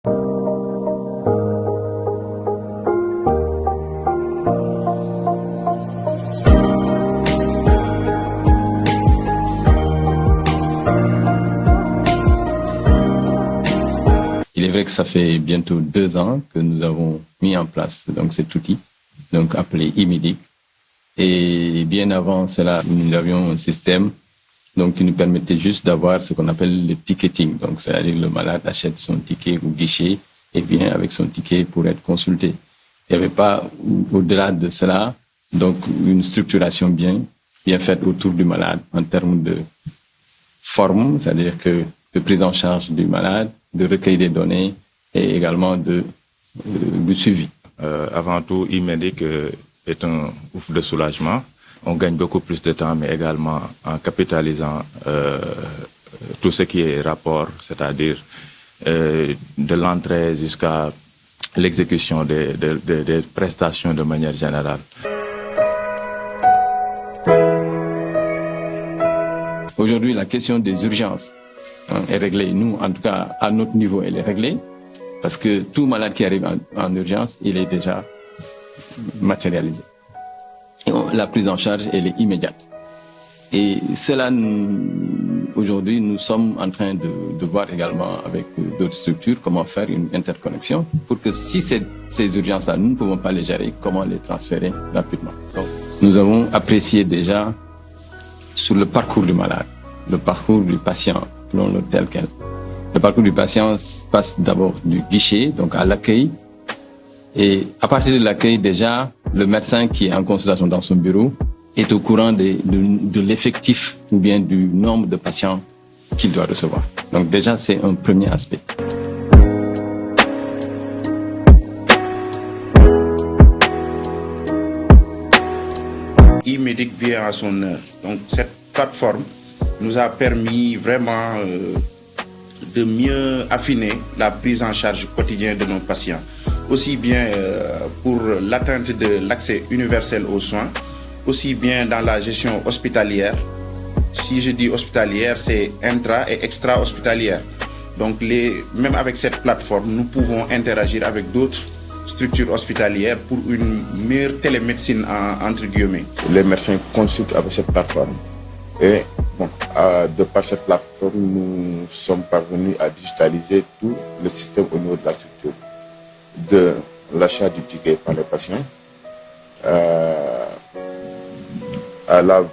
Il est vrai que ça fait bientôt 2 ans que nous avons mis en place donc cet outil, donc appelé e-Medic. Et bien avant cela, nous avions un système donc qui nous permettait juste d'avoir ce qu'on appelle le ticketing. Donc c'est-à-dire le malade achète son ticket au guichet et vient avec son ticket pour être consulté. Il n'y avait pas au-delà de cela donc une structuration bien faite autour du malade en termes de forme, c'est-à-dire que de prise en charge du malade, de recueil des données et également du suivi. Avant tout, e-Medic est un ouf de soulagement. On gagne beaucoup plus de temps, mais également en capitalisant tout ce qui est rapport, c'est-à-dire de l'entrée jusqu'à l'exécution des prestations de manière générale. Aujourd'hui, la question des urgences est réglée. Nous, en tout cas, à notre niveau, elle est réglée. Parce que tout malade qui arrive en urgence, il est déjà matérialisé. Et la prise en charge, elle est immédiate. Et cela, aujourd'hui, nous sommes en train de voir également avec d'autres structures comment faire une interconnexion pour que si ces urgences-là, nous ne pouvons pas les gérer, comment les transférer rapidement. Donc, nous avons apprécié déjà sur le parcours du malade, le parcours du patient, selon tel quel. Le parcours du patient passe d'abord du guichet, donc à l'accueil. Et à partir de l'accueil, déjà, le médecin qui est en consultation dans son bureau est au courant de l'effectif ou bien du nombre de patients qu'il doit recevoir. Donc déjà, c'est un premier aspect. e-Medic vient à son heure. Donc cette plateforme nous a permis vraiment de mieux affiner la prise en charge quotidienne de nos patients. Aussi bien pour l'atteinte de l'accès universel aux soins, aussi bien dans la gestion hospitalière. Si je dis hospitalière, c'est intra- et extra-hospitalière. Donc même avec cette plateforme, nous pouvons interagir avec d'autres structures hospitalières pour une meilleure télémédecine entre guillemets. Les médecins consultent avec cette plateforme. Et de par cette plateforme, nous sommes parvenus à digitaliser tout le système au niveau de la structure. De l'achat du ticket par les patients à la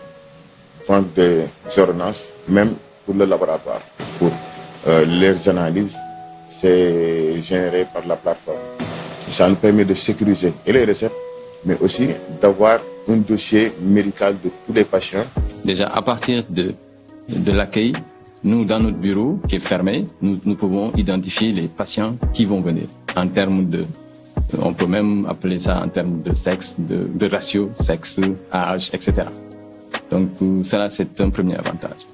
vente des ordonnances, même pour le laboratoire. Pour les analyses, c'est généré par la plateforme. Ça nous permet de sécuriser et les recettes, mais aussi d'avoir un dossier médical de tous les patients. Déjà, à partir de l'accueil, nous, dans notre bureau qui est fermé, nous pouvons identifier les patients qui vont venir en termes on peut même appeler ça en termes de sexe, de ratio, sexe, âge, etc. Donc, cela, c'est un premier avantage.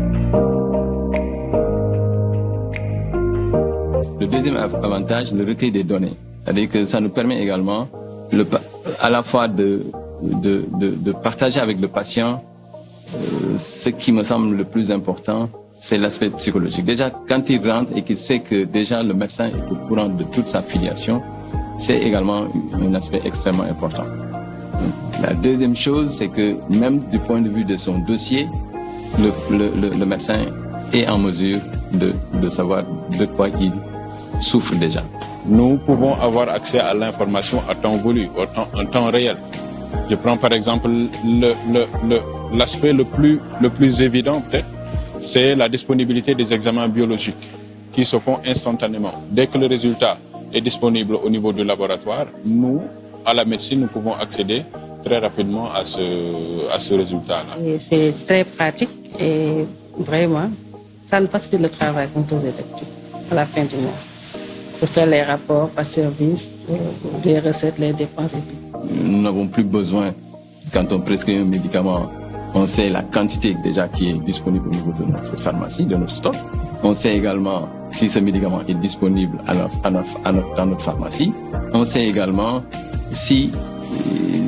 Le deuxième avantage, le recueil des données. C'est-à-dire que ça nous permet également à la fois de partager avec le patient ce qui me semble le plus important, c'est l'aspect psychologique. Déjà, quand il rentre et qu'il sait que déjà le médecin est au courant de toute sa filiation, c'est également un aspect extrêmement important. La deuxième chose, c'est que même du point de vue de son dossier, le médecin est en mesure de savoir de quoi il souffre déjà. Nous pouvons avoir accès à l'information à temps voulu, en temps réel. Je prends par exemple l'aspect le plus évident peut-être, c'est la disponibilité des examens biologiques qui se font instantanément. Dès que le résultat est disponible au niveau du laboratoire, nous, à la médecine, nous pouvons accéder très rapidement à ce résultat-là. C'est très pratique et vraiment, ça nous facilite le travail qu'on faisait d'habitude à la fin du mois. Pour faire les rapports par service, les recettes, les dépenses et tout. Nous n'avons plus besoin, quand on prescrit un médicament, on sait la quantité déjà qui est disponible au niveau de notre pharmacie, de notre stock. On sait également si ce médicament est disponible dans notre pharmacie. On sait également si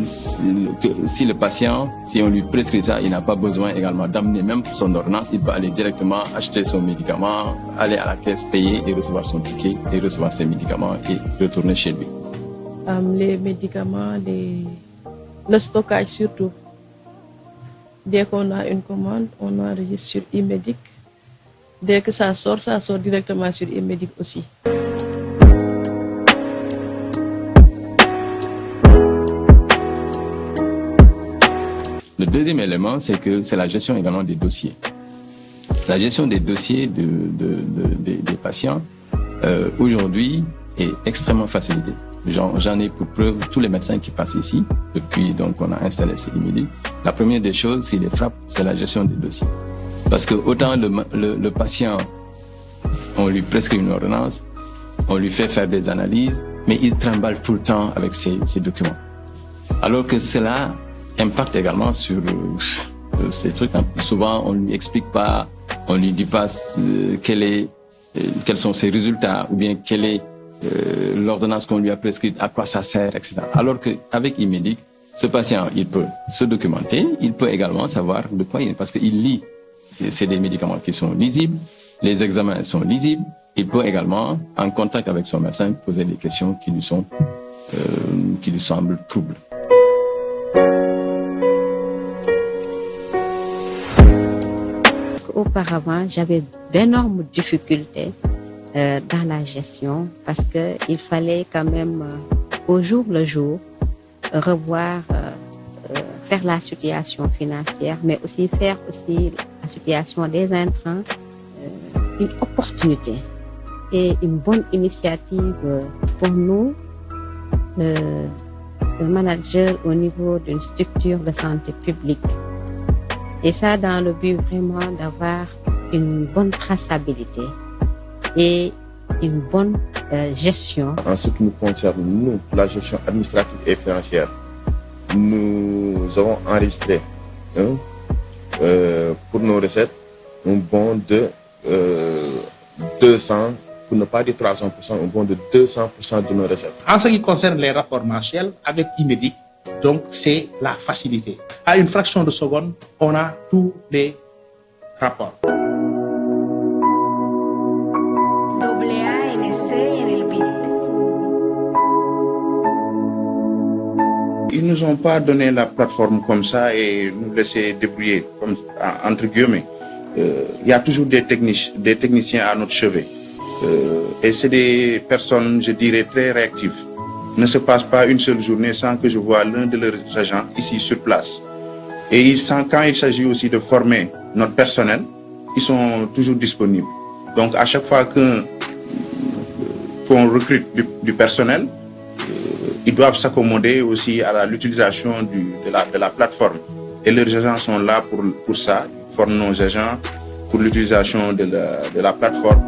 si le patient, si on lui prescrit ça, il n'a pas besoin également d'amener même son ordonnance, il peut aller directement acheter son médicament, aller à la caisse, payer et recevoir son ticket et recevoir ses médicaments et retourner chez lui. Les médicaments, le stockage surtout. Dès qu'on a une commande, on enregistre sur e-Medic. Dès que ça sort directement sur e-Medic aussi. Le deuxième élément, c'est la gestion également des dossiers. La gestion des dossiers des patients, aujourd'hui, est extrêmement facilitée. J'en ai pour preuve tous les médecins qui passent ici, depuis donc on a installé ces e-Medic. La première des choses qui les frappe, c'est la gestion des dossiers. Parce que autant le patient, on lui prescrit une ordonnance, on lui fait faire des analyses, mais il trimballe tout le temps avec ces documents. Alors que cela impacte également sur ces trucs. Souvent, on lui explique pas, on lui dit pas quels sont ses résultats ou bien quelle est l'ordonnance qu'on lui a prescrite, à quoi ça sert, etc. Alors qu'avec e-Medic, ce patient, il peut se documenter, il peut également savoir de quoi il est, parce qu'il lit. C'est des médicaments qui sont lisibles, les examens sont lisibles. Il peut également, en contact avec son médecin, poser des questions qui lui semblent troubles. Auparavant, j'avais d'énormes difficultés dans la gestion parce qu'il fallait quand même au jour le jour revoir, faire la situation financière, mais aussi faire la situation des intrants une opportunité et une bonne initiative pour nous, le manager au niveau d'une structure de santé publique. Et ça dans le but vraiment d'avoir une bonne traçabilité et une bonne gestion. En ce qui nous concerne, nous, la gestion administrative et financière, nous avons enregistré pour nos recettes un bon de 200, pour ne pas dire 300%, un bon de 200% de nos recettes. En ce qui concerne les rapports mensuels avec e-Medic, donc c'est la facilité. À une fraction de seconde, on a tous les rapports. Ils nous ont pas donné la plateforme comme ça et nous laisser débrouiller, comme, entre guillemets. Il y a toujours des techniciens à notre chevet. Et c'est des personnes, je dirais, très réactives. Il ne se passe pas une seule journée sans que je vois l'un de leurs agents ici sur place. Et quand il s'agit aussi de former notre personnel, ils sont toujours disponibles. Donc à chaque fois qu'on recrute du personnel, ils doivent s'accommoder aussi à l'utilisation de la plateforme. Et leurs agents sont là pour ça. Ils forment nos agents pour l'utilisation de la plateforme.